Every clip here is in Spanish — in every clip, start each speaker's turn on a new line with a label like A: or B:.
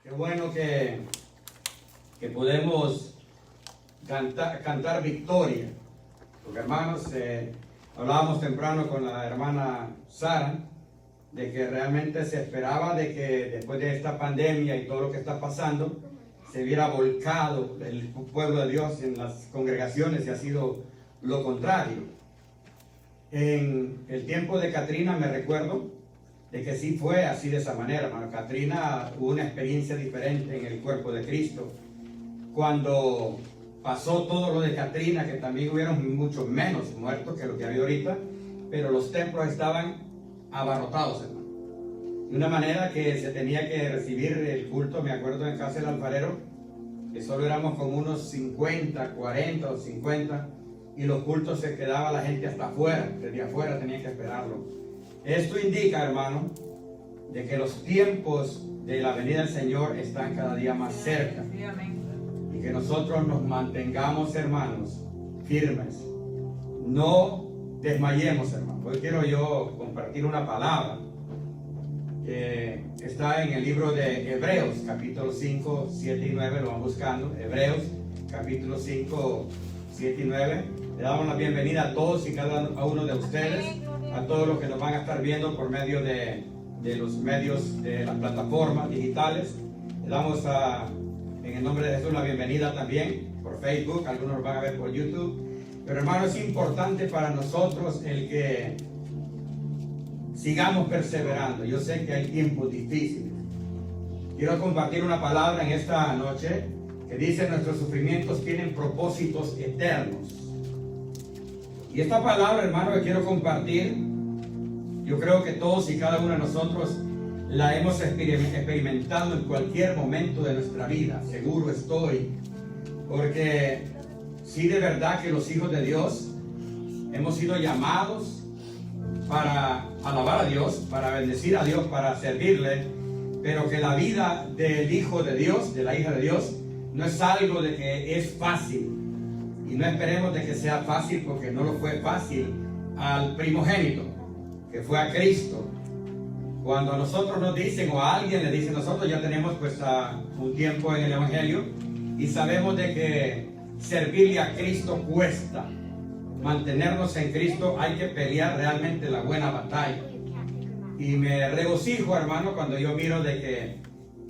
A: Qué bueno que podemos cantar victoria. Porque hermanos, hablábamos temprano con la hermana Sara de que realmente se esperaba de que después de esta pandemia y todo lo que está pasando, se viera volcado el pueblo de Dios en las congregaciones, y ha sido lo contrario. En el tiempo de Katrina me recuerdo de que sí fue así, de esa manera, hermano. Katrina tuvo una experiencia diferente en el cuerpo de Cristo. Cuando pasó todo lo de Katrina, que también hubieron mucho menos muertos que lo que había ahorita, pero los templos estaban abarrotados, hermano. De una manera que se tenía que recibir el culto. Me acuerdo en casa del alfarero, que solo éramos como unos 50, 40 o 50, y los cultos se quedaba la gente hasta afuera, desde afuera tenían que esperarlo. Esto indica, hermano, de que los tiempos de la venida del Señor están cada día más cerca. Y que nosotros nos mantengamos, hermanos, firmes. No desmayemos, hermanos. Hoy quiero yo compartir una palabra que está en el libro de Hebreos, capítulo 5, 7 y 9. Lo van buscando. Hebreos, capítulo 5, 7 y 9. Le damos la bienvenida a todos y cada uno de ustedes, a todos los que nos van a estar viendo por medio de los medios de las plataformas digitales. Le damos en el nombre de Jesús la bienvenida también por Facebook. Algunos nos van a ver por YouTube. Pero hermano, es importante para nosotros el que sigamos perseverando. Yo sé que hay tiempos difíciles. Quiero compartir una palabra en esta noche que dice: nuestros sufrimientos tienen propósitos eternos. Y esta palabra, hermano, que quiero compartir, yo creo que todos y cada uno de nosotros la hemos experimentado en cualquier momento de nuestra vida, seguro estoy, porque sí, de verdad que los hijos de Dios hemos sido llamados para alabar a Dios, para bendecir a Dios, para servirle, pero que la vida del hijo de Dios, de la hija de Dios, no es algo de que es fácil. Y no esperemos de que sea fácil, porque no lo fue fácil al primogénito, que fue a Cristo. Cuando a nosotros nos dicen, o a alguien le dicen, nosotros ya tenemos pues un tiempo en el Evangelio y sabemos de que servirle a Cristo cuesta. Mantenernos en Cristo, hay que pelear realmente la buena batalla. Y me regocijo, hermano, cuando yo miro de que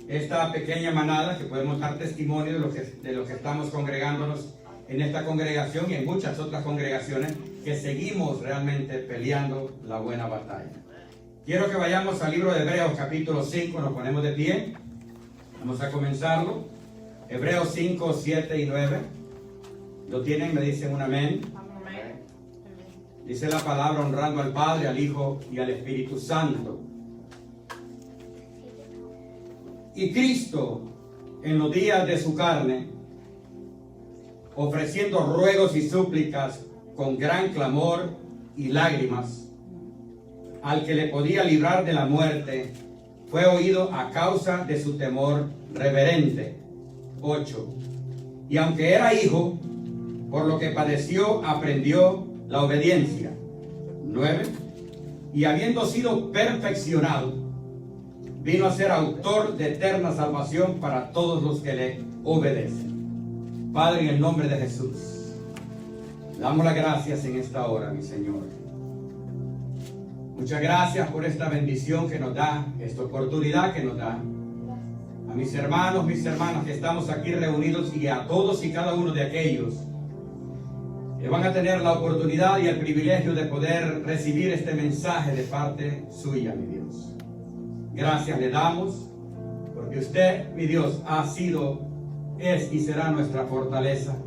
A: esta pequeña manada, que podemos dar testimonio de lo que estamos congregándonos en esta congregación y en muchas otras congregaciones, que seguimos realmente peleando la buena batalla. Quiero que vayamos al libro de Hebreos capítulo 5, nos ponemos de pie. Vamos a comenzarlo. Hebreos 5, 7 y 9. ¿Lo tienen? Me dicen un amén. Amén. Dice la palabra: honrando al Padre, al Hijo y al Espíritu Santo. Y Cristo, en los días de su carne, ofreciendo ruegos y súplicas con gran clamor y lágrimas al que le podía librar de la muerte, fue oído a causa de su temor reverente. 8. Y aunque era hijo, por lo que padeció, aprendió la obediencia. 9. Y habiendo sido perfeccionado, vino a ser autor de eterna salvación para todos los que le obedecen. Padre, en el nombre de Jesús, damos las gracias en esta hora, mi Señor. Muchas gracias por esta bendición que nos da, esta oportunidad que nos da. A mis hermanos, mis hermanas que estamos aquí reunidos, y a todos y cada uno de aquellos que van a tener la oportunidad y el privilegio de poder recibir este mensaje de parte suya, mi Dios. Gracias le damos, porque usted, mi Dios, ha sido, es y será nuestra fortaleza.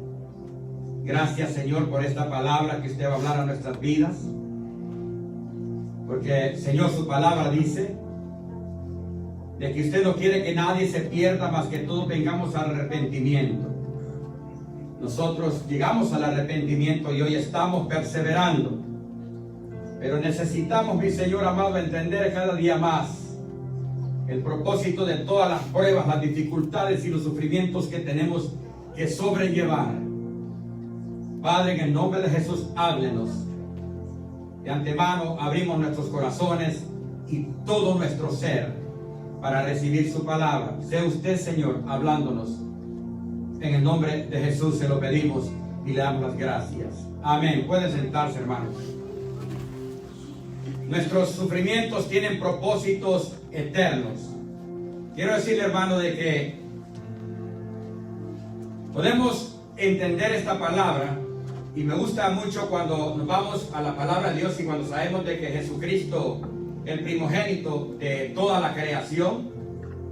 A: Gracias, Señor, por esta palabra que usted va a hablar a nuestras vidas. Porque, Señor, su palabra dice de que usted no quiere que nadie se pierda, más que todos vengamos al arrepentimiento. Nosotros llegamos al arrepentimiento y hoy estamos perseverando. Pero necesitamos, mi Señor amado, entender cada día más el propósito de todas las pruebas, las dificultades y los sufrimientos que tenemos que sobrellevar. Padre, en el nombre de Jesús, háblenos. De antemano abrimos nuestros corazones y todo nuestro ser para recibir su palabra. Sea usted, Señor, hablándonos. En el nombre de Jesús se lo pedimos y le damos las gracias. Amén. Pueden sentarse, hermanos. Nuestros sufrimientos tienen propósitos eternos. Quiero decirle, hermano, de que podemos entender esta palabra, y me gusta mucho cuando nos vamos a la palabra de Dios y cuando sabemos de que Jesucristo, el primogénito de toda la creación,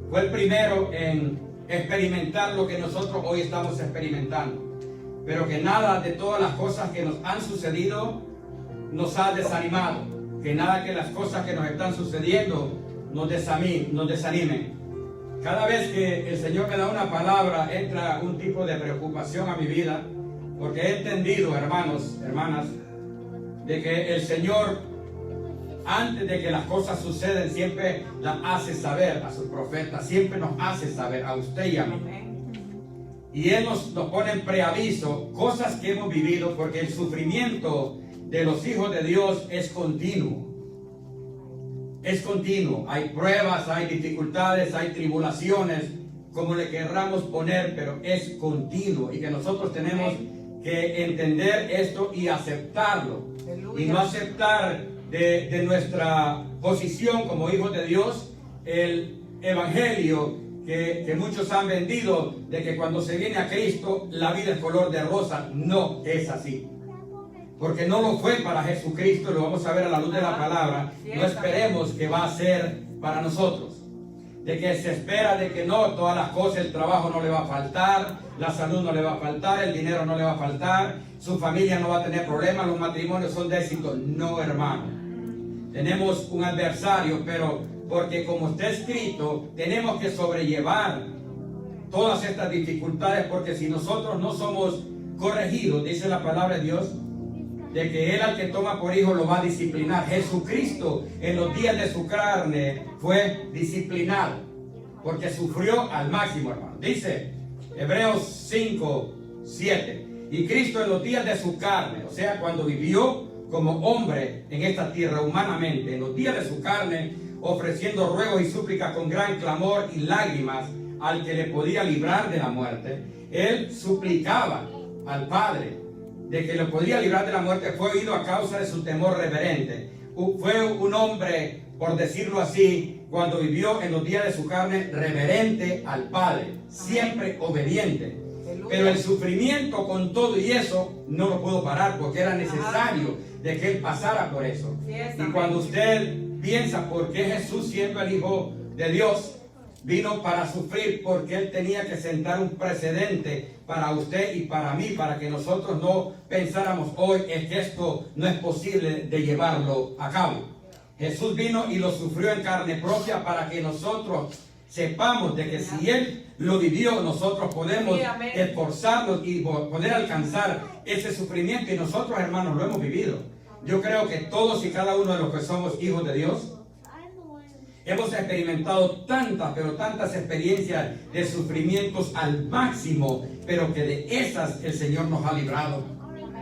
A: fue el primero en experimentar lo que nosotros hoy estamos experimentando, pero que nada de todas las cosas que nos han sucedido nos ha desanimado, que nada que las cosas que nos están sucediendo nos desanimen. Cada vez que el Señor me da una palabra, entra un tipo de preocupación a mi vida, porque he entendido, hermanos, hermanas, de que el Señor, antes de que las cosas suceden, siempre las hace saber a sus profetas, siempre nos hace saber a usted y a mí. Y Él nos pone en preaviso cosas que hemos vivido, porque el sufrimiento de los hijos de Dios es continuo. Es continuo. Hay pruebas, hay dificultades, hay tribulaciones, como le querramos poner, pero es continuo. Y que nosotros tenemos que entender esto y aceptarlo. Y no aceptar de nuestra posición como hijos de Dios el evangelio que muchos han vendido, de que cuando se viene a Cristo la vida es color de rosa. No es así, porque no lo fue para Jesucristo. Lo vamos a ver a la luz de la palabra. No esperemos que va a ser para nosotros, de que se espera de que no, todas las cosas, el trabajo no le va a faltar, la salud no le va a faltar, el dinero no le va a faltar, su familia no va a tener problemas, los matrimonios son de éxito. No, hermano, tenemos un adversario, pero porque como está escrito, tenemos que sobrellevar todas estas dificultades, porque si nosotros no somos corregidos, dice la palabra de Dios, de que Él al que toma por hijo lo va a disciplinar. Jesucristo en los días de su carne fue disciplinado, porque sufrió al máximo, hermano. Dice Hebreos 5:7, y Cristo en los días de su carne, o sea, cuando vivió como hombre en esta tierra humanamente, en los días de su carne, ofreciendo ruegos y súplicas con gran clamor y lágrimas al que le podía librar de la muerte, Él suplicaba al Padre de que lo podía librar de la muerte. Fue oído a causa de su temor reverente. Fue un hombre, por decirlo así, cuando vivió en los días de su carne, reverente al Padre, siempre obediente. Pero el sufrimiento con todo y eso no lo pudo parar, porque era necesario de que Él pasara por eso. Y cuando usted piensa por qué Jesús, siendo el Hijo de Dios, vino para sufrir, porque Él tenía que sentar un precedente para usted y para mí, para que nosotros no pensáramos hoy es que esto no es posible de llevarlo a cabo. Jesús vino y lo sufrió en carne propia para que nosotros sepamos de que si Él lo vivió, nosotros podemos esforzarnos y poder alcanzar ese sufrimiento, y nosotros, hermanos, lo hemos vivido. Yo creo que todos y cada uno de los que somos hijos de Dios hemos experimentado tantas, pero tantas experiencias de sufrimientos al máximo, pero que de esas el Señor nos ha librado.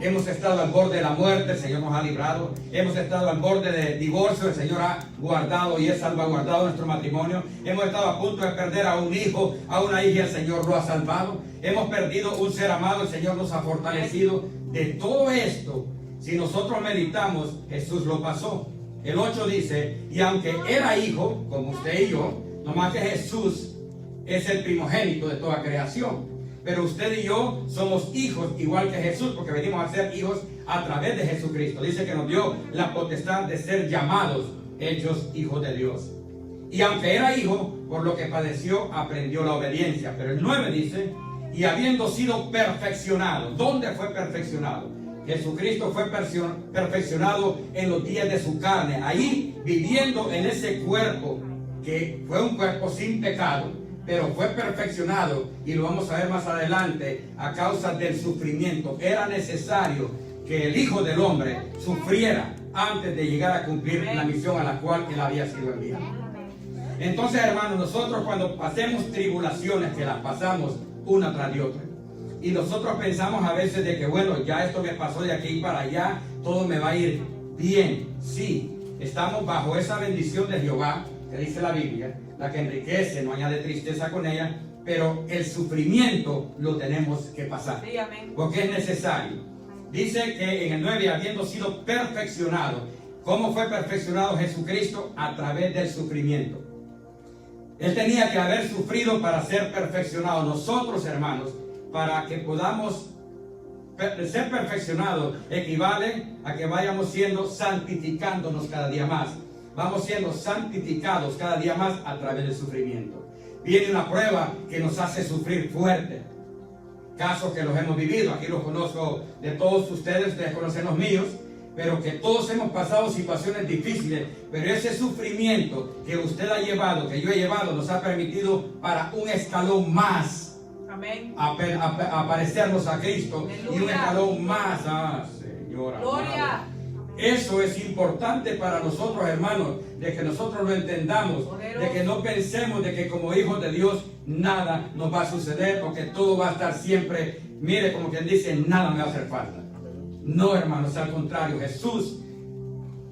A: Hemos estado al borde de la muerte, el Señor nos ha librado. Hemos estado al borde de divorcio, el Señor ha guardado y ha salvaguardado nuestro matrimonio. Hemos estado a punto de perder a un hijo, a una hija, y el Señor lo ha salvado. Hemos perdido un ser amado, el Señor nos ha fortalecido. De todo esto, si nosotros meditamos, Jesús lo pasó. El 8 dice, y aunque era hijo, como usted y yo, nomás que Jesús es el primogénito de toda creación, pero usted y yo somos hijos igual que Jesús, porque venimos a ser hijos a través de Jesucristo. Dice que nos dio la potestad de ser llamados, hechos hijos de Dios. Y aunque era hijo, por lo que padeció, aprendió la obediencia. Pero el 9 dice, y habiendo sido perfeccionado. ¿Dónde fue perfeccionado? Jesucristo fue perfeccionado en los días de su carne, ahí viviendo en ese cuerpo, que fue un cuerpo sin pecado, pero fue perfeccionado, y lo vamos a ver más adelante, a causa del sufrimiento. Era necesario que el Hijo del Hombre sufriera antes de llegar a cumplir la misión a la cual Él había sido enviado. Entonces, hermanos, nosotros cuando pasemos tribulaciones, que las pasamos una tras de otra, y nosotros pensamos a veces de que, bueno, ya esto me pasó de aquí para allá, todo me va a ir bien. Sí, estamos bajo esa bendición de Jehová, que dice la Biblia, la que enriquece, no añade tristeza con ella, pero el sufrimiento lo tenemos que pasar,
B: Sí, amén.
A: porque es necesario. Dice que en el 9, habiendo sido perfeccionado. ¿Cómo fue perfeccionado Jesucristo? A través del sufrimiento. Él tenía que haber sufrido para ser perfeccionado. Nosotros, hermanos, para que podamos ser perfeccionados, equivale a que vayamos siendo santificándonos cada día más. Vamos siendo santificados cada día más a través del sufrimiento. Viene una prueba que nos hace sufrir fuerte. Casos que los hemos vivido, aquí los conozco de todos ustedes conocen los míos, pero que todos hemos pasado situaciones difíciles, pero ese sufrimiento que usted ha llevado, que yo he llevado, nos ha permitido para un escalón más,
B: amén,
A: a parecernos a Cristo.
B: Aleluya.
A: Y un escalón más, Señor
B: gloria,
A: amado. Eso es importante para nosotros, hermanos, de que nosotros lo entendamos, de que no pensemos de que como hijos de Dios nada nos va a suceder o que todo va a estar siempre, mire, como quien dice, nada me va a hacer falta. No, hermanos, al contrario, Jesús,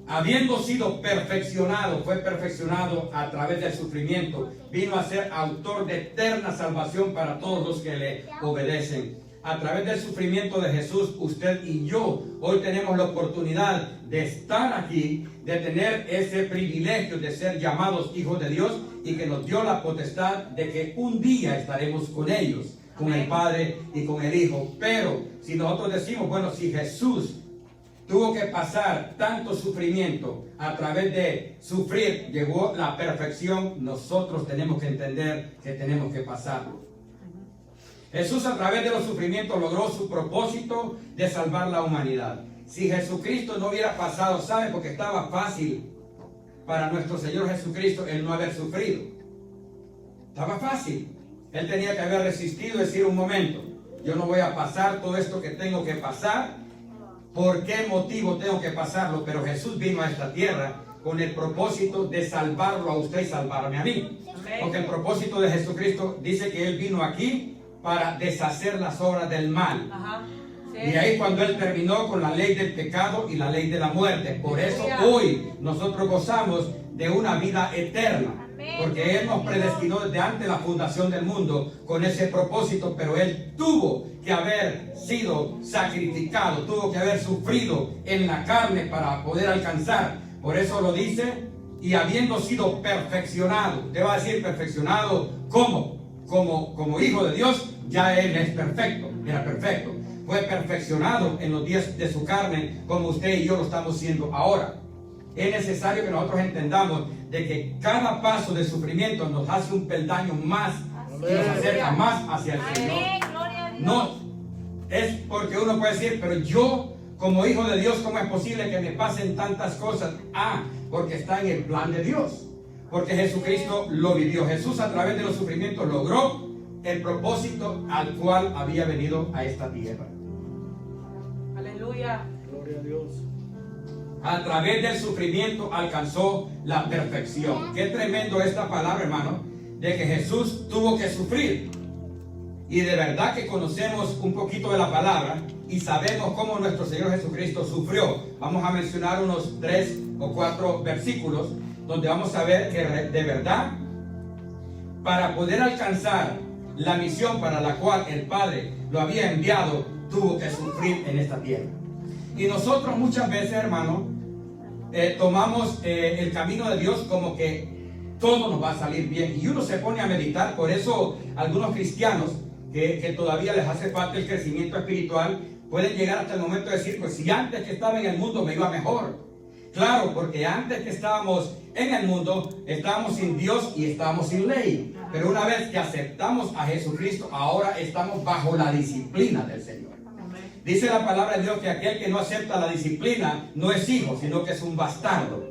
A: habiendo sido perfeccionado, fue perfeccionado a través del sufrimiento, vino a ser autor de eterna salvación para todos los que le obedecen. A través del sufrimiento de Jesús, usted y yo hoy tenemos la oportunidad de estar aquí, de tener ese privilegio de ser llamados hijos de Dios y que nos dio la potestad de que un día estaremos con ellos, con el Padre y con el Hijo. Pero si nosotros decimos, bueno, si Jesús tuvo que pasar tanto sufrimiento, a través de sufrir llegó la perfección, nosotros tenemos que entender que tenemos que pasarlo. Jesús a través de los sufrimientos logró su propósito de salvar la humanidad. Si Jesucristo no hubiera pasado, ¿sabe? Porque estaba fácil para nuestro Señor Jesucristo el no haber sufrido. Estaba fácil. Él tenía que haber resistido y decir un momento, yo no voy a pasar todo esto que tengo que pasar. ¿Por qué motivo tengo que pasarlo? Pero Jesús vino a esta tierra con el propósito de salvarlo a usted y salvarme a mí. Porque el propósito de Jesucristo dice que Él vino aquí para deshacer las obras del mal.
B: Ajá, sí.
A: Y ahí cuando Él terminó con la ley del pecado y la ley de la muerte. Por eso hoy nosotros gozamos de una vida eterna. Porque Él nos predestinó desde antes de la fundación del mundo con ese propósito, pero Él tuvo que haber sido sacrificado, tuvo que haber sufrido en la carne para poder alcanzar. Por eso lo dice, y habiendo sido perfeccionado. Usted va a decir perfeccionado, ¿cómo? Como hijo de Dios, ya Él es perfecto, era perfecto. Fue perfeccionado en los días de su carne, como usted y yo lo estamos siendo ahora. Es necesario que nosotros entendamos de que cada paso de sufrimiento nos hace un peldaño más y nos acerca más hacia el Señor. No es porque uno puede decir, pero yo como hijo de Dios, ¿cómo es posible que me pasen tantas cosas? Porque está en el plan de Dios. Porque Jesucristo lo vivió. Jesús a través de los sufrimientos logró el propósito al cual había venido a esta tierra.
B: Aleluya.
C: Gloria a Dios.
A: A través del sufrimiento alcanzó la perfección. Qué tremendo esta palabra, hermano, de que Jesús tuvo que sufrir. Y de verdad que conocemos un poquito de la palabra y sabemos cómo nuestro Señor Jesucristo sufrió. Vamos a mencionar unos 3 o 4 versículos donde vamos a ver que de verdad, para poder alcanzar la misión para la cual el Padre lo había enviado, tuvo que sufrir en esta tierra. Y nosotros muchas veces, hermano, tomamos el camino de Dios como que todo nos va a salir bien. Y uno se pone a meditar. Por eso algunos cristianos que todavía les hace falta el crecimiento espiritual pueden llegar hasta el momento de decir, pues si antes que estaba en el mundo me iba mejor. Claro, porque antes que estábamos en el mundo, estábamos sin Dios y estábamos sin ley. Pero una vez que aceptamos a Jesucristo, ahora estamos bajo la disciplina del Señor. Dice la palabra de Dios que aquel que no acepta la disciplina no es hijo, sino que es un bastardo.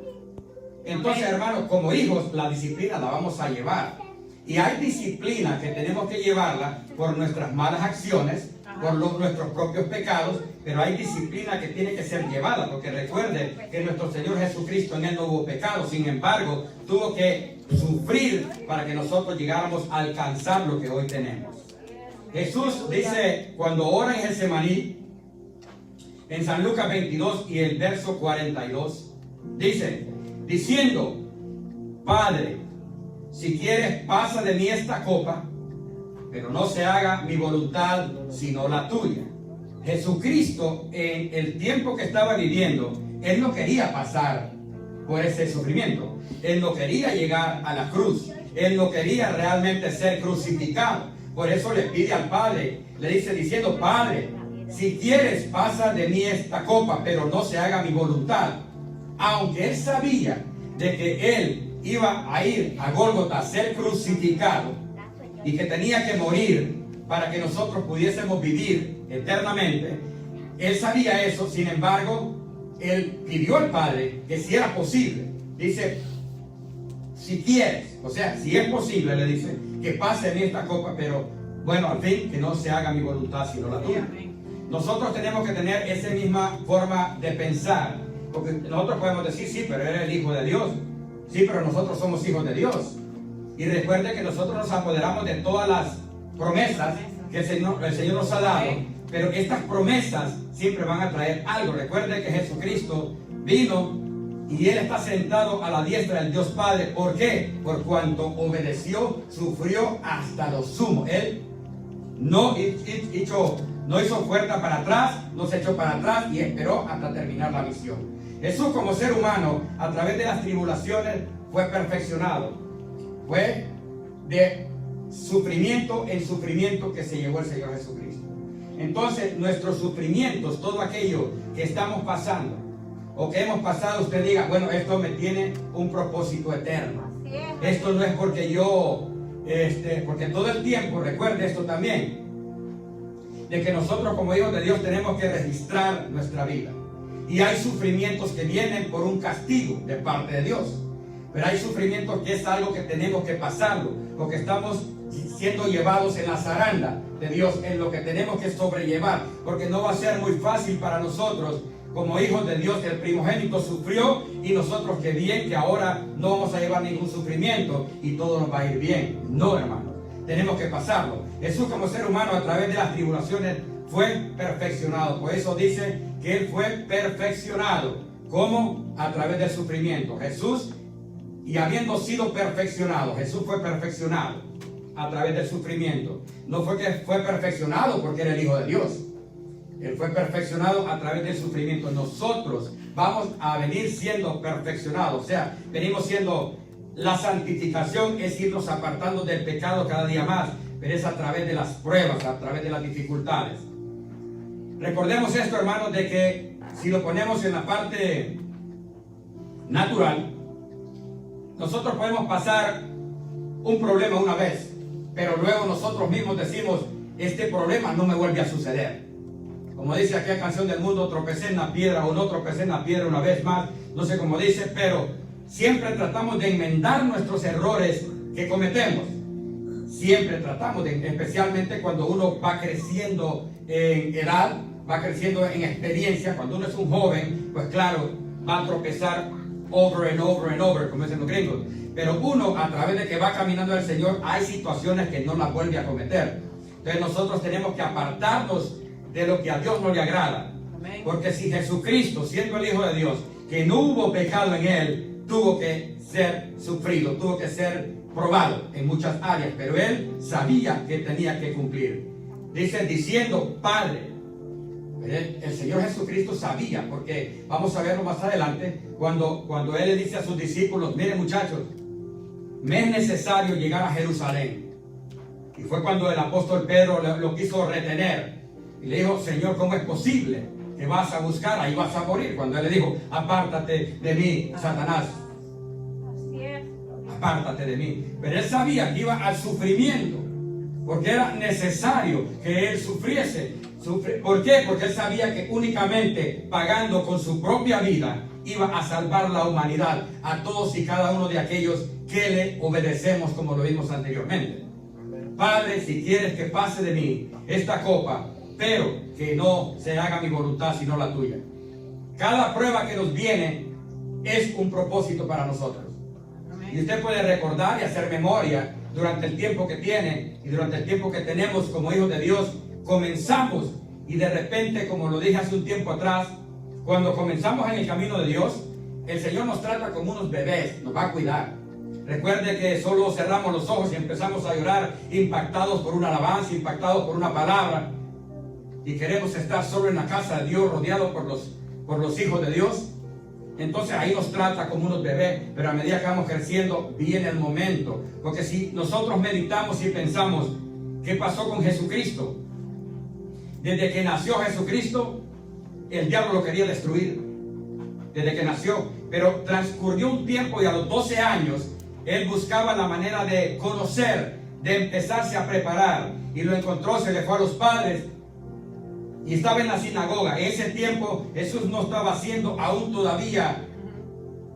A: Entonces, hermanos, como hijos, la disciplina la vamos a llevar. Y hay disciplina que tenemos que llevarla por nuestras malas acciones, por nuestros propios pecados, pero hay disciplina que tiene que ser llevada, porque recuerden que nuestro Señor Jesucristo en Él no hubo pecado, sin embargo, tuvo que sufrir para que nosotros llegáramos a alcanzar lo que hoy tenemos. Jesús dice, cuando ora en Getsemaní, en San Lucas 22 y el verso 42, dice, diciendo, Padre, si quieres, pasa de mí esta copa, pero no se haga mi voluntad, sino la tuya. Jesucristo, en el tiempo que estaba viviendo, Él no quería pasar por ese sufrimiento. Él no quería llegar a la cruz. Él no quería realmente ser crucificado. Por eso le pide al Padre, le dice diciendo: Padre, si quieres, pasa de mí esta copa, pero no se haga mi voluntad. Aunque Él sabía de que Él iba a ir a Gólgota a ser crucificado y que tenía que morir para que nosotros pudiésemos vivir eternamente, Él sabía eso. Sin embargo, Él pidió al Padre que si era posible, dice, si quieres, o sea, si es posible, le dice, que pase en esta copa, pero bueno, al fin, que no se haga mi voluntad sino la tuya. Nosotros tenemos que tener esa misma forma de pensar, porque nosotros podemos decir, sí, pero Él es el Hijo de Dios. Sí, pero nosotros somos hijos de Dios. Y recuerde que nosotros nos apoderamos de todas las promesas que el Señor nos ha dado, pero estas promesas siempre van a traer algo. Recuerde que Jesucristo vino y Él está sentado a la diestra del Dios Padre. ¿Por qué? Por cuanto obedeció, sufrió hasta lo sumo. Él no hizo fuerza para atrás, no se echó para atrás y esperó hasta terminar la misión. Jesús, como ser humano, a través de las tribulaciones fue perfeccionado. Fue de sufrimiento en sufrimiento que se llevó el Señor Jesucristo. Entonces, nuestros sufrimientos, todo aquello que estamos pasando o que hemos pasado, usted diga, bueno, esto me tiene un propósito eterno. Esto no es porque yo, porque todo el tiempo, recuerde esto también, de que nosotros como hijos de Dios tenemos que registrar nuestra vida. Y hay sufrimientos que vienen por un castigo de parte de Dios. Pero hay sufrimientos que es algo que tenemos que pasarlo, porque estamos siendo llevados en la zaranda de Dios, en lo que tenemos que sobrellevar, porque no va a ser muy fácil para nosotros como hijos de Dios. El primogénito sufrió y nosotros que bien, que ahora no vamos a llevar ningún sufrimiento y todo nos va a ir bien. No, hermano, tenemos que pasarlo. Jesús como ser humano a través de las tribulaciones fue perfeccionado. Por eso dice que Él fue perfeccionado. ¿Cómo? A través del sufrimiento. Jesús, y habiendo sido perfeccionado, Jesús fue perfeccionado a través del sufrimiento. No fue que fue perfeccionado porque era el Hijo de Dios. Él fue perfeccionado a través del sufrimiento. Nosotros vamos a venir siendo perfeccionados. O sea, venimos siendo, la santificación es irnos apartando del pecado cada día más. Pero es a través de las pruebas, a través de las dificultades. Recordemos esto, hermanos, de que si lo ponemos en la parte natural, nosotros podemos pasar un problema una vez, pero luego nosotros mismos decimos, este problema no me vuelve a suceder. Como dice aquella canción del mundo, tropecé en la piedra o no tropecé en la piedra una vez más, no sé cómo dice, pero siempre tratamos de enmendar nuestros errores que cometemos. Siempre tratamos de, especialmente cuando uno va creciendo en edad, va creciendo en experiencia. Cuando uno es un joven, pues claro, va a tropezar over and over and over, como dicen los gringos. Pero uno, a través de que va caminando al Señor, hay situaciones que no las vuelve a cometer. Entonces nosotros tenemos que apartarnos de lo que a Dios no le agrada. Amén. Porque si Jesucristo, siendo el Hijo de Dios, que no hubo pecado en Él, tuvo que ser sufrido, tuvo que ser probado en muchas áreas, pero Él sabía que tenía que cumplir. Dice, diciendo, Padre. El Señor Jesucristo sabía, porque vamos a verlo más adelante, cuando Él le dice a sus discípulos, miren muchachos, me es necesario llegar a Jerusalén. Y fue cuando el apóstol Pedro lo quiso retener. Y le dijo, Señor, ¿cómo es posible que vas a buscar? Ahí vas a morir. Cuando Él le dijo, apártate de mí, Satanás. Apártate de mí. Pero Él sabía que iba al sufrimiento, porque era necesario que Él sufriese. ¿Por qué? Porque Él sabía que únicamente pagando con su propia vida iba a salvar la humanidad, a todos y cada uno de aquellos que le obedecemos, como lo vimos anteriormente. Padre, si quieres que pase de mí esta copa, pero que no se haga mi voluntad sino la tuya. Cada prueba que nos viene es un propósito para nosotros. Y usted puede recordar y hacer memoria durante el tiempo que tiene y durante el tiempo que tenemos como hijos de Dios. Comenzamos y de repente, como lo dije hace un tiempo atrás, cuando comenzamos en el camino de Dios, el Señor nos trata como unos bebés, nos va a cuidar. Recuerde que solo cerramos los ojos y empezamos a llorar, impactados por una alabanza, impactados por una palabra, y queremos estar solo en la casa de Dios, rodeados por los hijos de Dios. Entonces ahí nos trata como unos bebés, pero a medida que vamos creciendo viene el momento. Porque si nosotros meditamos y pensamos, ¿qué pasó con Jesucristo? Desde que nació Jesucristo, el diablo lo quería destruir. Desde que nació. Pero transcurrió un tiempo y a los 12 años, él buscaba la manera de conocer, de empezarse a preparar. Y lo encontró, se le fue a los padres. Y estaba en la sinagoga. En ese tiempo Jesús no estaba siendo aún todavía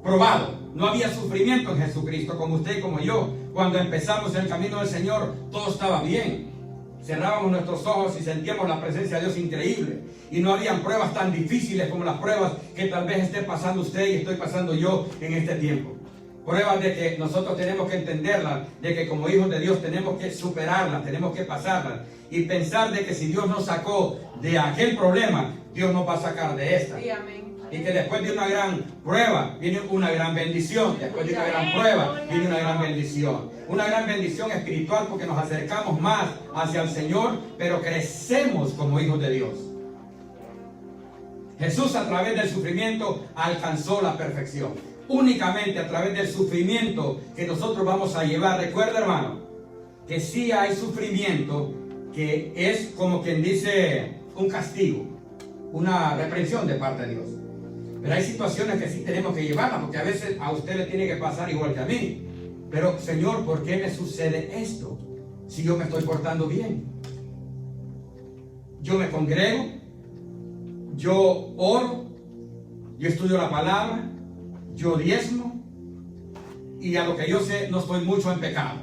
A: probado. No había sufrimiento en Jesucristo como usted y como yo. Cuando empezamos el camino del Señor, todo estaba bien. Cerrábamos nuestros ojos y sentíamos la presencia de Dios increíble. Y no habían pruebas tan difíciles como las pruebas que tal vez esté pasando usted y estoy pasando yo en este tiempo. Pruebas de que nosotros tenemos que entenderlas, de que como hijos de Dios tenemos que superarlas, tenemos que pasarlas. Y pensar de que si Dios nos sacó de aquel problema, Dios nos va a sacar de esta.
B: Sí, amén.
A: Y que después de una gran prueba viene una gran bendición. Después de una gran prueba viene una gran bendición. Una gran bendición espiritual porque nos acercamos más hacia el Señor, pero crecemos como hijos de Dios. Jesús a través del sufrimiento alcanzó la perfección. Únicamente a través del sufrimiento que nosotros vamos a llevar. Recuerda, hermano, que sí hay sufrimiento que es como quien dice un castigo, una reprensión de parte de Dios. Pero hay situaciones que sí tenemos que llevarlas, porque a veces a usted le tiene que pasar igual que a mí. Pero, Señor, ¿por qué me sucede esto si yo me estoy portando bien? Yo me congrego, yo oro, yo estudio la palabra, yo diezmo, y a lo que yo sé no estoy mucho en pecado.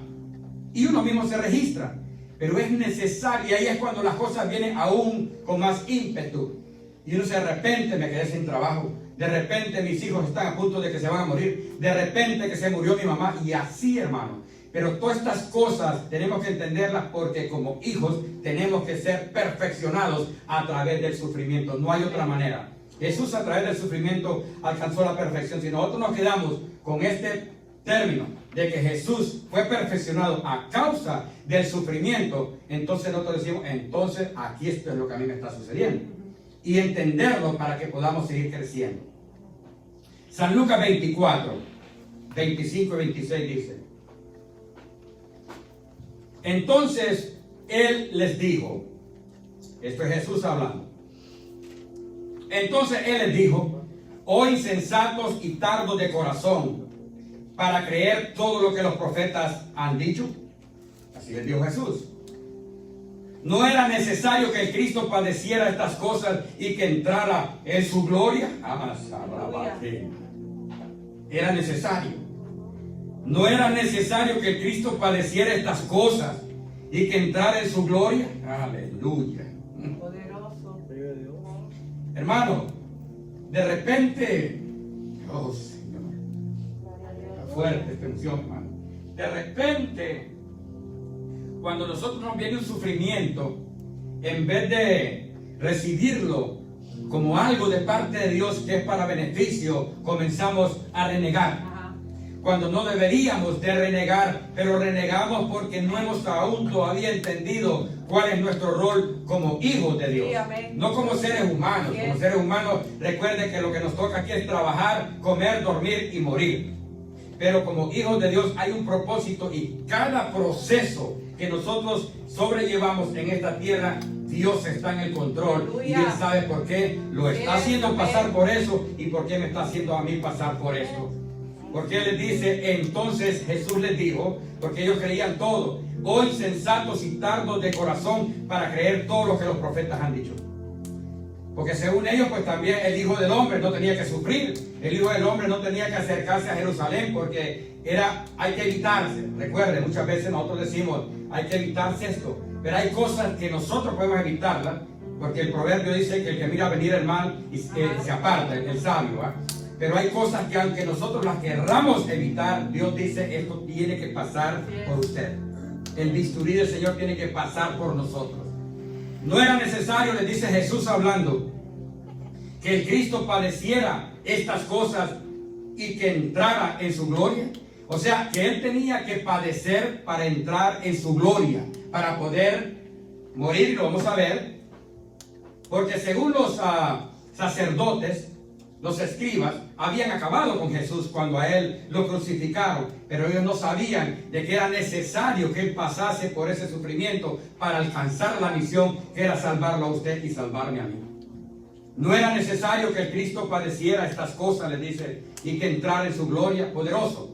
A: Y uno mismo se registra, pero es necesario, y ahí es cuando las cosas vienen aún con más ímpetu. Y uno de repente me quedé sin trabajo, de repente mis hijos están a punto de que se van a morir, de repente que se murió mi mamá, y así, hermano. Pero todas estas cosas tenemos que entenderlas porque como hijos tenemos que ser perfeccionados a través del sufrimiento. No hay otra manera. Jesús a través del sufrimiento alcanzó la perfección. Si nosotros nos quedamos con este término de que Jesús fue perfeccionado a causa del sufrimiento, entonces nosotros decimos, entonces aquí esto es lo que a mí me está sucediendo. Y entenderlo para que podamos seguir creciendo. San Lucas 24, 25 y 26 dice: entonces Él les dijo, esto es Jesús hablando, entonces Él les dijo, oh insensatos y tardos de corazón, para creer todo lo que los profetas han dicho. Así les dijo Jesús. ¿No era necesario que el Cristo padeciera estas cosas y que entrara en su gloria? Era necesario. ¿No era necesario que el Cristo padeciera estas cosas y que entrara en su gloria? Aleluya.
B: Poderoso.
A: Hermano, de repente, oh Señor, está fuerte esta unción, hermano. De repente, cuando nosotros nos viene un sufrimiento, en vez de recibirlo como algo de parte de Dios que es para beneficio, comenzamos a renegar. Cuando no deberíamos de renegar, pero renegamos porque no hemos aún todavía entendido cuál es nuestro rol como hijos de Dios. Sí, no como seres humanos. Como seres humanos, recuerden que lo que nos toca aquí es trabajar, comer, dormir y morir. Pero como hijos de Dios hay un propósito y cada proceso que nosotros sobrellevamos en esta tierra, Dios está en el control. Y Él sabe por qué lo está haciendo pasar por eso y por qué me está haciendo a mí pasar por esto. Porque Él les dice, entonces Jesús les dijo, porque ellos creían todo, oh insensatos y tardos de corazón para creer todo lo que los profetas han dicho. Porque según ellos, pues también el Hijo del Hombre no tenía que sufrir. El Hijo del Hombre no tenía que acercarse a Jerusalén porque hay que evitarse. Recuerden, muchas veces nosotros decimos, hay que evitarse esto. Pero hay cosas que nosotros podemos evitarlas, porque el proverbio dice que el que mira venir el mal se aparta, el sabio. Pero hay cosas que aunque nosotros las querramos evitar, Dios dice, esto tiene que pasar por usted. El bisturí del Señor tiene que pasar por nosotros. No era necesario, les dice Jesús hablando, que el Cristo padeciera estas cosas y que entrara en su gloria. O sea, que Él tenía que padecer para entrar en su gloria, para poder morir, y lo vamos a ver, porque según los sacerdotes, los escribas, habían acabado con Jesús cuando a Él lo crucificaron, pero ellos no sabían de que era necesario que Él pasase por ese sufrimiento para alcanzar la misión que era salvarlo a usted y salvarme a mí. No era necesario que el Cristo padeciera estas cosas, le dice, y que entrara en su gloria poderoso.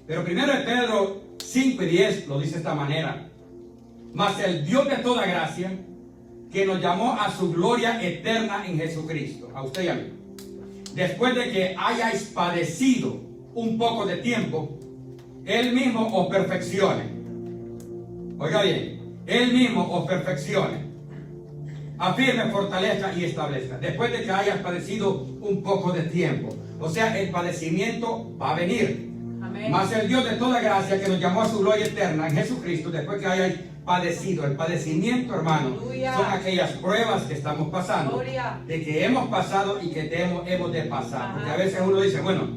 A: Pero primero de Pedro 5:10 lo dice de esta manera: mas el Dios de toda gracia, que nos llamó a su gloria eterna en Jesucristo, a usted y a mí, después de que hayáis padecido un poco de tiempo, Él mismo os perfeccione. Oiga bien, Él mismo os perfeccione, afirme, fortalezca y establezca. Después de que hayas padecido un poco de tiempo. O sea, el padecimiento va a venir. Amén. Mas el Dios de toda gracia, que nos llamó a su gloria eterna en Jesucristo, después que hayáis padecido. El padecimiento, hermano, aleluya, son aquellas pruebas que estamos pasando, gloria, de que hemos pasado y que hemos de pasar. Ajá. Porque a veces uno dice, bueno,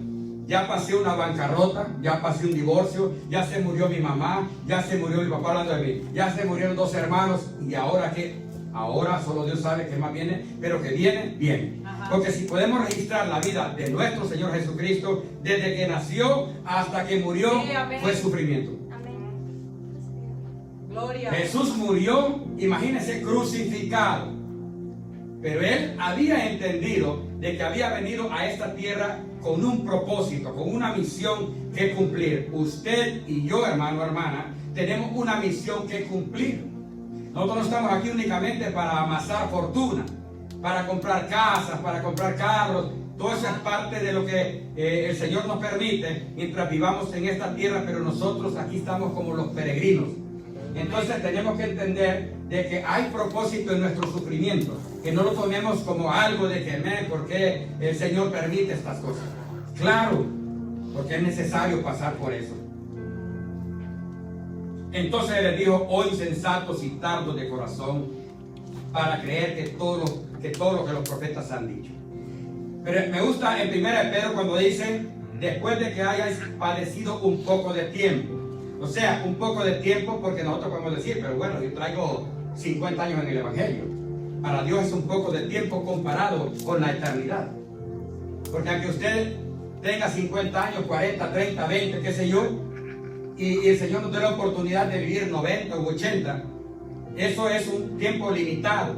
A: ya pasé una bancarrota, ya pasé un divorcio, ya se murió mi mamá, ya se murió mi papá, hablando de mí, ya se murieron 2 hermanos, y ahora qué. Ahora solo Dios sabe qué más viene, pero que viene, viene. Ajá. Porque si podemos registrar la vida de nuestro Señor Jesucristo, desde que nació hasta que murió, sí, fue sufrimiento. Amén. Gloria. Jesús murió, imagínense, crucificado. Pero Él había entendido de que había venido a esta tierra con un propósito, con una misión que cumplir. Usted y yo, hermano, hermana, tenemos una misión que cumplir. Nosotros no estamos aquí únicamente para amasar fortuna, para comprar casas, para comprar carros. Todo eso es parte de lo que el Señor nos permite mientras vivamos en esta tierra, pero nosotros aquí estamos como los peregrinos. Entonces tenemos que entender de que hay propósito en nuestro sufrimiento, que no lo tomemos como algo de que, ¿por qué el Señor permite estas cosas? Claro, porque es necesario pasar por eso. Entonces les dijo, oh insensatos y tardos de corazón, para creer que todo lo que los profetas han dicho. Pero me gusta en 1 Pedro cuando dice, después de que hayáis padecido un poco de tiempo. O sea, un poco de tiempo, porque nosotros podemos decir, pero bueno, yo traigo 50 años en el Evangelio. Para Dios es un poco de tiempo comparado con la eternidad. Porque aunque usted tenga 50 años, 40, 30, 20, qué sé yo, y el Señor nos dé la oportunidad de vivir 90 u 80, eso es un tiempo limitado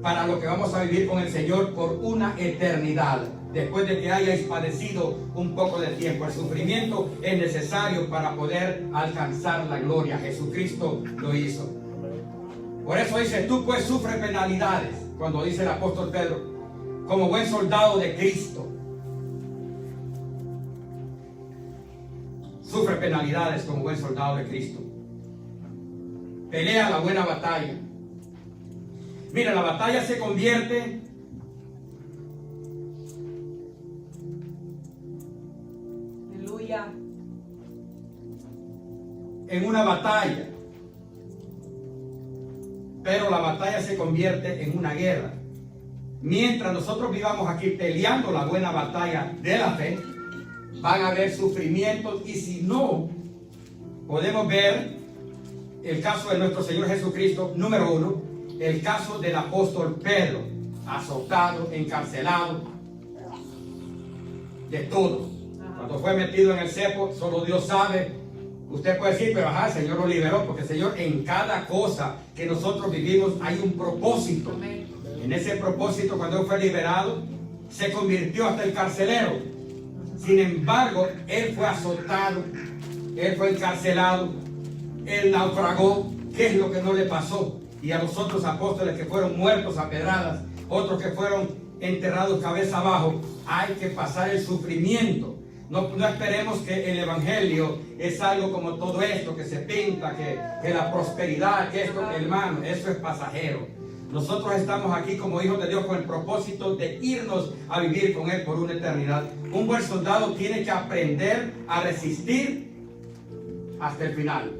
A: para lo que vamos a vivir con el Señor por una eternidad, después de que hayáis padecido un poco de tiempo. El sufrimiento es necesario para poder alcanzar la gloria. Jesucristo lo hizo. Por eso dice, tú pues sufre penalidades, cuando dice el apóstol Pedro, como buen soldado de Cristo. Sufre penalidades como buen soldado de Cristo. Pelea la buena batalla. Mira, la batalla se convierte aleluya en una batalla, pero la batalla se convierte en una guerra. Mientras nosotros vivamos aquí peleando la buena batalla de la fe, van a haber sufrimientos, y si no, podemos ver el caso de nuestro Señor Jesucristo, número 1, el caso del apóstol Pedro, azotado, encarcelado, de todo. Cuando fue metido en el cepo, solo Dios sabe. Usted puede decir, pero el Señor lo liberó, porque el Señor, en cada cosa que nosotros vivimos hay un propósito. Amén. En ese propósito, cuando él fue liberado, se convirtió hasta el carcelero. Sin embargo, él fue azotado, él fue encarcelado, él naufragó. ¿Qué es lo que no le pasó? Y a los otros apóstoles que fueron muertos a pedradas, otros que fueron enterrados cabeza abajo, hay que pasar el sufrimiento. No esperemos que el Evangelio es algo como todo esto que se pinta, que la prosperidad, que esto, hermano, eso es pasajero. Nosotros estamos aquí como hijos de Dios con el propósito de irnos a vivir con Él por una eternidad. Un buen soldado tiene que aprender a resistir hasta el final.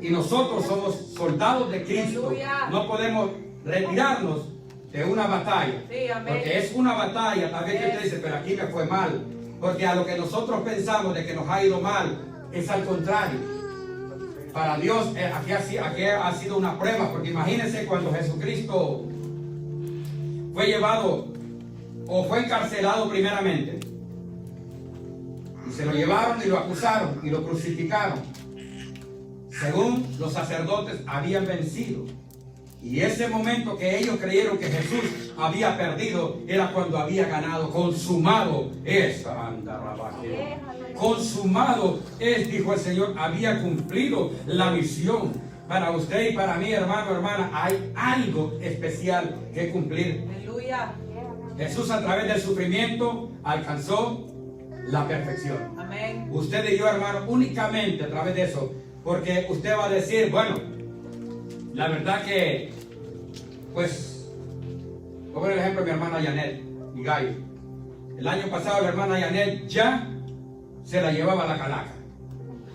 A: Y nosotros somos soldados de Cristo. No podemos retirarnos de una batalla. Porque es una batalla. Tal vez que usted dice, pero aquí me fue mal. Porque a lo que nosotros pensamos de que nos ha ido mal, Es al contrario. Para Dios, aquí ha sido una prueba, porque imagínense cuando Jesucristo fue llevado o fue encarcelado primeramente. Y se lo llevaron y lo acusaron y lo crucificaron. Según los sacerdotes habían vencido. Y ese momento que ellos creyeron que Jesús había perdido era cuando había ganado. Consumado es. Consumado es, dijo el Señor, había cumplido la misión. Para usted y para mí, hermano, hermana, hay algo especial que cumplir.
B: Aleluya.
A: Jesús a través del sufrimiento alcanzó la perfección.
B: Amén.
A: Usted y yo, hermano, únicamente a través de eso. Porque usted va a decir, bueno, la verdad que, pues, voy a poner el ejemplo de mi hermana Janet y Gallo. El año pasado la hermana Janet ya se la llevaba a la calaca.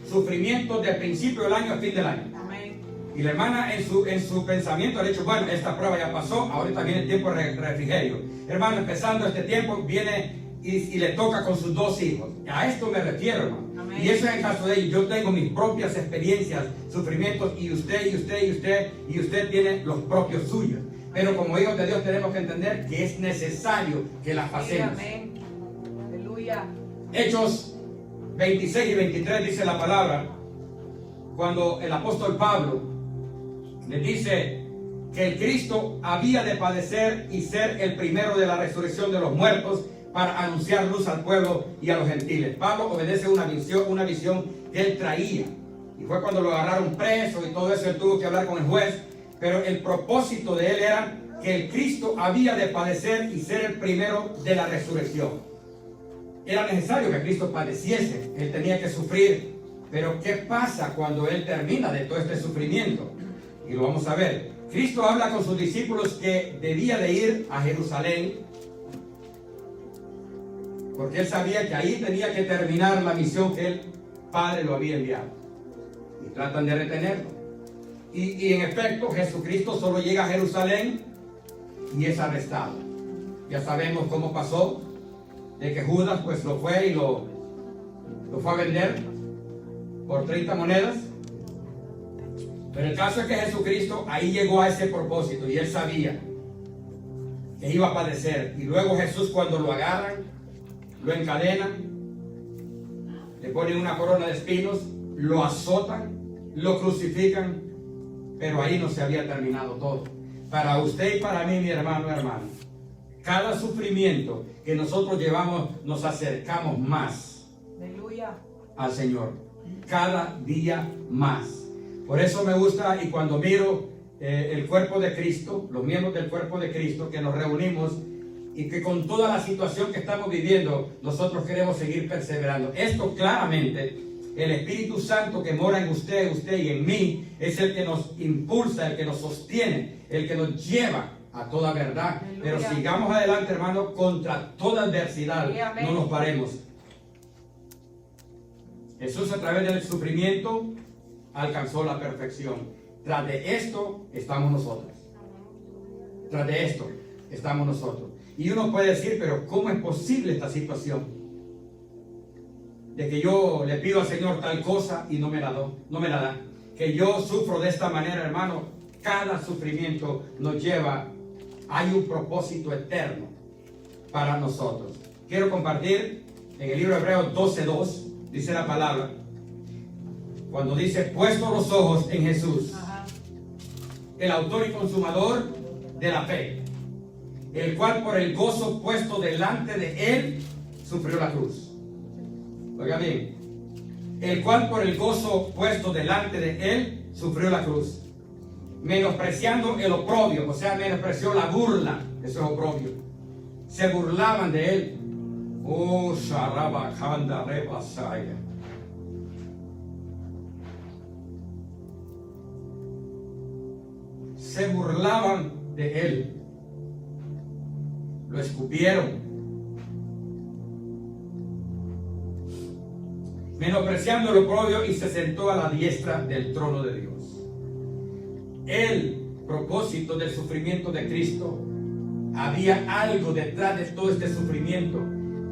A: Sufrimiento de principio del año a fin del año.
B: Amén.
A: Y la hermana en su pensamiento ha dicho, bueno, esta prueba ya pasó, ahorita viene el tiempo de refrigerio. Hermano, empezando este tiempo viene y le toca con sus 2 hijos. A esto me refiero, hermano.
B: Amén.
A: Y eso es el caso de ellos. Yo tengo mis propias experiencias, sufrimientos, y usted tiene los propios suyos. Pero como hijos de Dios tenemos que entender que es necesario que las pasemos.
B: Amén. Aleluya.
A: Hechos 26 y 23 dice la palabra, cuando el apóstol Pablo le dice que el Cristo había de padecer y ser el primero de la resurrección de los muertos para anunciar luz al pueblo y a los gentiles. Pablo obedece una visión que él traía, y fue cuando lo agarraron preso y todo eso. Él tuvo que hablar con el juez, pero el propósito de él era que el Cristo había de padecer y ser el primero de la resurrección. Era necesario que Cristo padeciese, él tenía que sufrir. Pero ¿qué pasa cuando él termina de todo este sufrimiento? Y lo vamos a ver. Cristo habla con sus discípulos que debía de ir a Jerusalén, porque él sabía que ahí tenía que terminar la misión que el Padre lo había enviado. Y tratan de retenerlo. Y en efecto, Jesucristo solo llega a Jerusalén y es arrestado. Ya sabemos cómo pasó, de que Judas pues lo fue y lo fue a vender por 30 monedas. Pero el caso es que Jesucristo ahí llegó a ese propósito, y él sabía que iba a padecer. Y luego Jesús, cuando lo agarran, lo encadenan, le ponen una corona de espinos, lo azotan, lo crucifican, pero ahí no se había terminado todo. Para usted y para mí, mi hermano, hermana, cada sufrimiento que nosotros llevamos, nos acercamos más.
B: Aleluya.
A: Al Señor, cada día más. Por eso me gusta, y cuando miro el cuerpo de Cristo, los miembros del cuerpo de Cristo, que nos reunimos y que con toda la situación que estamos viviendo, nosotros queremos seguir perseverando. Esto claramente, el Espíritu Santo que mora en usted y en mí, es el que nos impulsa, el que nos sostiene, el que nos lleva a toda verdad.
B: Aleluya.
A: Pero sigamos adelante, hermano, contra toda adversidad.
B: Amén.
A: No nos paremos. Jesús, a través del sufrimiento, alcanzó la perfección. Tras de esto estamos nosotros. Tras de esto estamos nosotros. Y uno puede decir, pero ¿cómo es posible esta situación? De que yo le pido al Señor tal cosa y no me la da. Que yo sufro de esta manera, hermano. Cada sufrimiento nos lleva, hay un propósito eterno para nosotros. Quiero compartir en el libro de Hebreos 12:2, dice la palabra, cuando dice, puesto los ojos en Jesús, el autor y consumador de la fe, el cual por el gozo puesto delante de él sufrió la cruz. Oiga bien, el cual por el gozo puesto delante de él sufrió la cruz, menospreciando el oprobio, o sea, menospreció la burla. Eso es oprobio. Se burlaban de él. Oh, Sharabakanda Rebasaya. Se burlaban de él. Lo escupieron. Menospreciando el oprobio, y se sentó a la diestra del trono de Dios. El propósito del sufrimiento de Cristo, había algo detrás de todo este sufrimiento,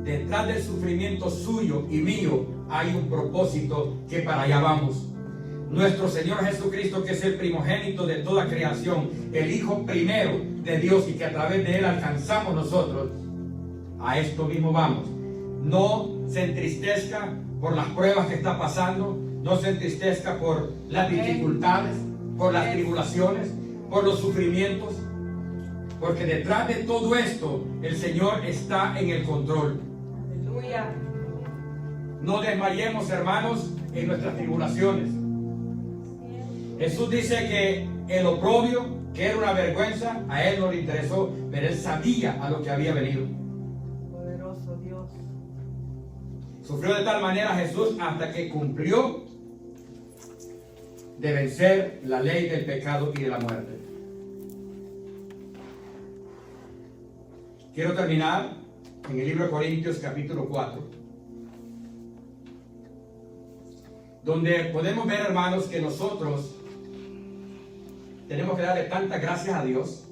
A: detrás del sufrimiento suyo y mío hay un propósito que para allá vamos. Nuestro Señor Jesucristo, que es el primogénito de toda creación, el Hijo primero de Dios, y que a través de Él alcanzamos nosotros, a esto mismo vamos. No se entristezca por las pruebas que está pasando, no se entristezca por las dificultades, por las tribulaciones, por los sufrimientos, porque detrás de todo esto el Señor está en el control.
B: Aleluya.
A: No desmayemos, hermanos, en nuestras tribulaciones. Jesús dice que el oprobio, que era una vergüenza, a Él no le interesó, pero Él sabía a lo que había venido.
B: Poderoso Dios.
A: Sufrió de tal manera Jesús hasta que cumplió de vencer la ley del pecado y de la muerte. Quiero terminar en el libro de Corintios capítulo 4, donde podemos ver, hermanos, que nosotros tenemos que darle tantas gracias a Dios,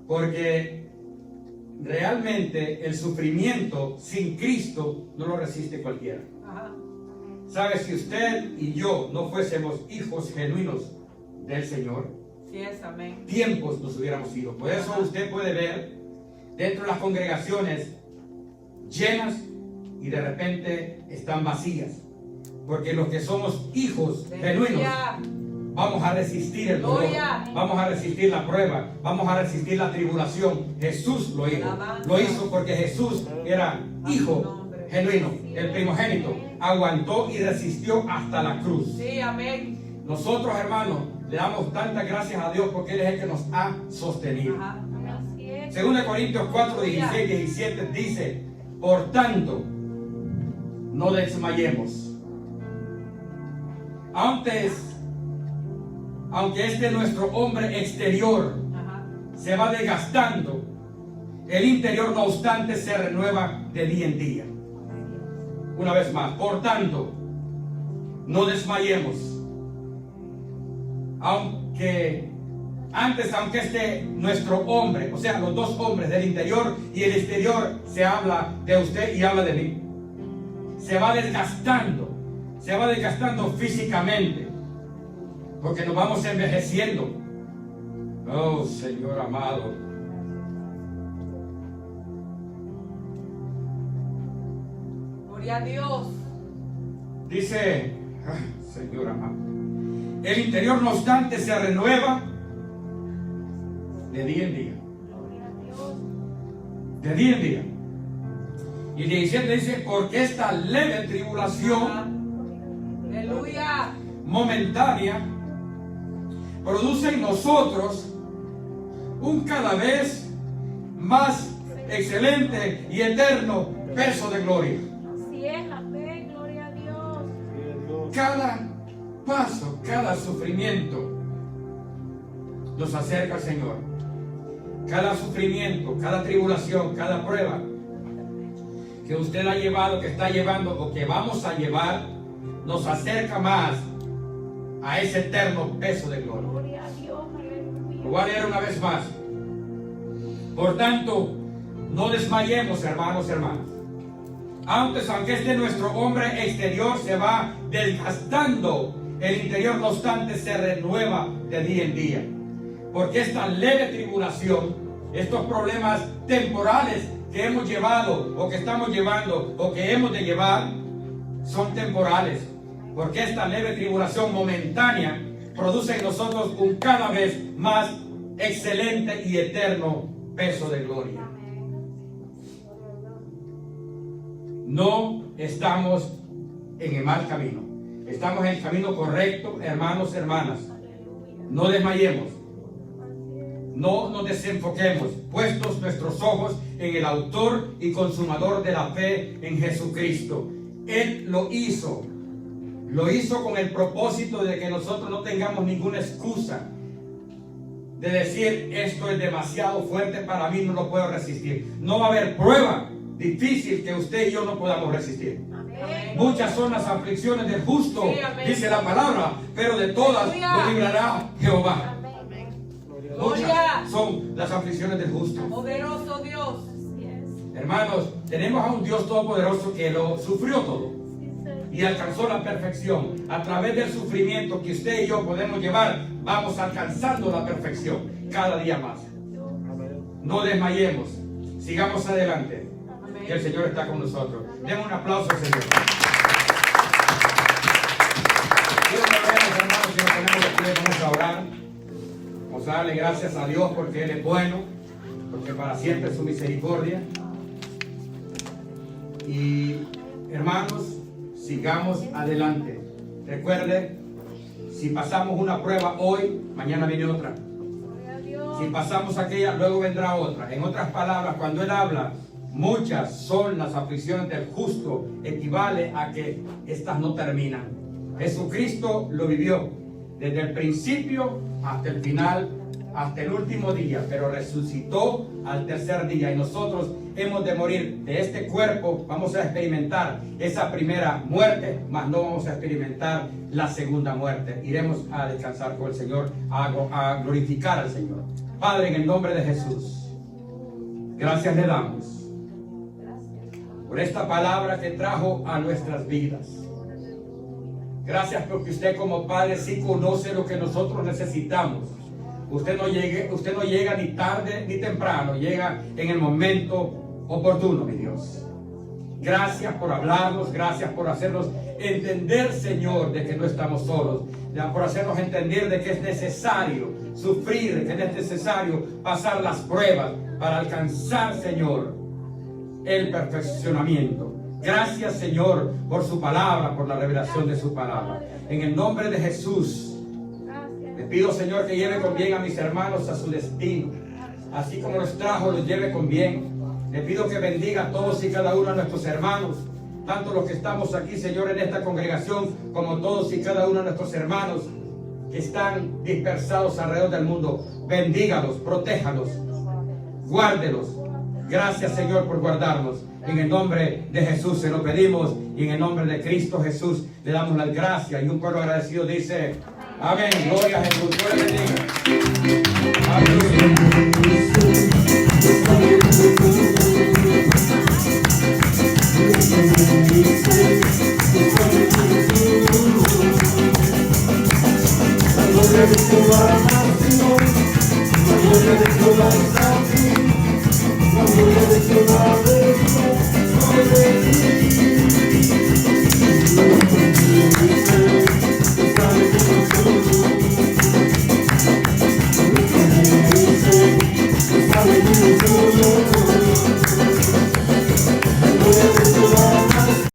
A: porque realmente el sufrimiento sin Cristo no lo resiste cualquiera.
B: Ajá.
A: ¿Sabe? Si usted y yo no fuésemos hijos genuinos del Señor,
B: Sí es, amén.
A: tiempos nos hubiéramos ido. Por eso usted puede ver dentro de las congregaciones llenas y de repente están vacías. Porque los que somos hijos genuinos
B: Aleluya.
A: vamos a resistir el dolor,
B: Gloria.
A: vamos a resistir la prueba, vamos a resistir la tribulación. Jesús lo hizo.
B: Alabanza.
A: Lo hizo porque Jesús era hijo genuino, el primogénito. Aguantó y resistió hasta la cruz.
B: Sí, amén.
A: Nosotros, hermanos, le damos tantas gracias a Dios porque Él es el que nos ha sostenido.
B: Ajá.
A: Según Corintios 4, 16, 17 dice: por tanto, no desmayemos. Aunque este nuestro hombre exterior
B: Ajá.
A: se va desgastando, el interior no obstante se renueva de día en día. Una vez más, por tanto, no desmayemos. Aunque este nuestro hombre, o sea, los dos hombres del interior y el exterior, se habla de usted y habla de mí, se va desgastando físicamente, porque nos vamos envejeciendo. Oh, Señor amado,
B: Gloria a Dios.
A: dice, Señor amado, el interior no obstante se renueva de día en día. De día en día. Y 17 dice: porque esta leve tribulación
B: Aleluya.
A: momentánea produce en nosotros un cada vez más excelente y eterno peso de gloria.
C: Así es, amén, gloria a Dios.
A: Cada paso, cada sufrimiento nos acerca al Señor. Cada sufrimiento, cada tribulación, cada prueba que usted ha llevado, que está llevando o que vamos a llevar, nos acerca más a ese eterno peso de gloria.
C: Gloria a Dios, aleluya.
A: Lo voy a leer una vez más. Por tanto, no desmayemos, hermanos, hermanas. Aunque este nuestro hombre exterior se va desgastando, el interior no obstante se renueva de día en día. Porque esta leve tribulación, estos problemas temporales que hemos llevado o que estamos llevando o que hemos de llevar, son temporales. Porque esta leve tribulación momentánea produce en nosotros un cada vez más excelente y eterno peso de gloria. No estamos en el mal camino. Estamos en el camino correcto, hermanos, hermanas. No desmayemos. No nos desenfoquemos, puestos nuestros ojos en el autor y consumador de la fe, en Jesucristo. Él lo hizo con el propósito de que nosotros no tengamos ninguna excusa de decir: esto es demasiado fuerte para mí, no lo puedo resistir. No va a haber prueba difícil que usted y yo no podamos resistir.
C: Amén.
A: Muchas son las aflicciones del justo,
B: Sí, amén.
A: dice la palabra, pero de todas
B: Aleluya.
A: lo librará Jehová.
C: Amén.
B: Gloria.
A: Muchas son las aflicciones del justo.
B: Poderoso Dios.
C: Así es.
A: Hermanos, tenemos a un Dios todopoderoso que lo sufrió todo
C: Sí, Señor.
A: y alcanzó la perfección. A través del sufrimiento que usted y yo podemos llevar, vamos alcanzando la perfección cada día más. No desmayemos, sigamos adelante, que el Señor está con nosotros. Demos un aplauso al Señor. Quiero que oremos, hermanos, si nos ponemos de pie, vamos a orar. Vamos a darle gracias a Dios porque Él es bueno, porque para siempre es su misericordia. Y hermanos, sigamos adelante. Recuerde, si pasamos una prueba hoy, mañana viene otra.
C: Gloria a Dios.
A: Si pasamos aquella, luego vendrá otra. En otras palabras, cuando Él habla, muchas son las aflicciones del justo, equivale a que estas no terminan. Jesucristo lo vivió desde el principio hasta el final, hasta el último día, pero resucitó al tercer día y nosotros hemos de morir de este cuerpo. Vamos a experimentar esa primera muerte, mas no vamos a experimentar la segunda muerte. Iremos a descansar con el Señor, a glorificar al Señor. Padre, en el nombre de Jesús, gracias le damos por esta palabra que trajo a nuestras vidas. Gracias porque usted como Padre sí conoce lo que nosotros necesitamos. Usted no llega ni tarde ni temprano, llega en el momento oportuno, mi Dios. Gracias por hablarnos, gracias por hacernos entender, Señor, de que no estamos solos, por hacernos entender de que es necesario sufrir, de que es necesario pasar las pruebas para alcanzar, Señor, el perfeccionamiento. Gracias, Señor, por su palabra, por la revelación de su palabra. En el nombre de Jesús, le pido, Señor, que lleve con bien a mis hermanos a su destino. Así como los trajo, los lleve con bien. Le pido que bendiga a todos y cada uno de nuestros hermanos, tanto los que estamos aquí, Señor, en esta congregación, como todos y cada uno de nuestros hermanos que están dispersados alrededor del mundo. Bendígalos, protéjalos, guárdelos. Gracias, Señor, por guardarnos. En el nombre de Jesús se lo pedimos y en el nombre de Cristo Jesús le damos las gracias. Y un pueblo agradecido dice: amén. Gloria a Jesús. Dios le bendiga.
D: Gloria de Jehová,